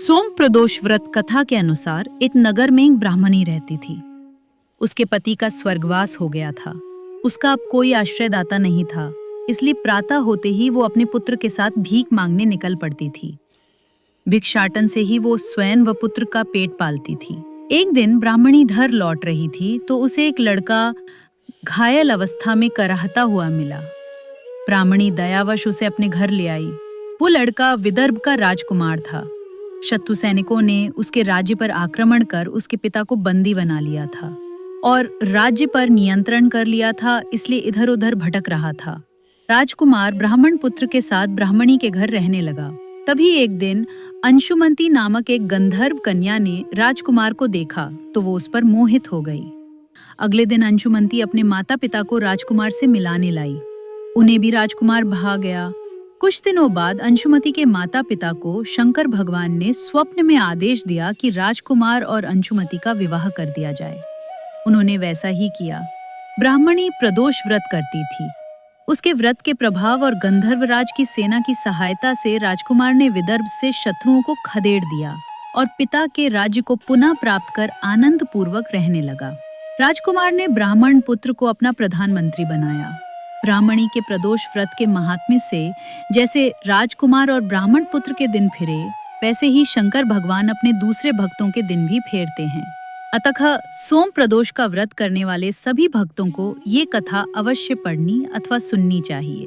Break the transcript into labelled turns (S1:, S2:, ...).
S1: सोम प्रदोष व्रत कथा के अनुसार एक नगर में एक ब्राह्मणी रहती थी। उसके पति का स्वर्गवास हो गया था। उसका अब कोई आश्रयदाता नहीं था, इसलिए प्रातः होते ही वो अपने पुत्र के साथ भीख मांगने निकल पड़ती थी। भिक्षाटन से ही वो स्वयं व पुत्र का पेट पालती थी। एक दिन ब्राह्मणी घर लौट रही थी तो उसे एक लड़का घायल अवस्था में कराहता हुआ मिला। ब्राह्मणी दयावश उसे अपने घर ले आई। वो लड़का विदर्भ का राजकुमार था। शत्रु सैनिकों ने उसके राज्य पर आक्रमण कर उसके पिता को बंदी बना लिया था और राज्य पर नियंत्रण कर लिया था, इसलिए इधर उधर भटक रहा था। राजकुमार ब्राह्मण पुत्र के साथ ब्राह्मणी के घर रहने लगा। तभी एक दिन अंशुमती नामक एक गंधर्व कन्या ने राजकुमार को देखा तो वो उस पर मोहित हो गई। अगले दिन अंशुमती अपने माता पिता को राजकुमार से मिलाने लाई। उन्हें भी राजकुमार भा गया। कुछ दिनों बाद अंशुमती के माता पिता को शंकर भगवान ने स्वप्न में आदेश दिया कि राजकुमार और अंशुमती का विवाह कर दिया जाए। उन्होंने वैसा ही किया। ब्राह्मणी प्रदोष व्रत करती थी। उसके व्रत के प्रभाव और गंधर्वराज की सेना की सहायता से राजकुमार ने विदर्भ से शत्रुओं को खदेड़ दिया और पिता के राज्य को पुनः प्राप्त कर आनंद पूर्वक रहने लगा। राजकुमार ने ब्राह्मण पुत्र को अपना प्रधानमंत्री बनाया। ब्राह्मणी के प्रदोष व्रत के महात्म्य से जैसे राजकुमार और ब्राह्मण पुत्र के दिन फिरे, वैसे ही शंकर भगवान अपने दूसरे भक्तों के दिन भी फेरते हैं। अतः सोम प्रदोष का व्रत करने वाले सभी भक्तों को ये कथा अवश्य पढ़नी अथवा सुननी चाहिए।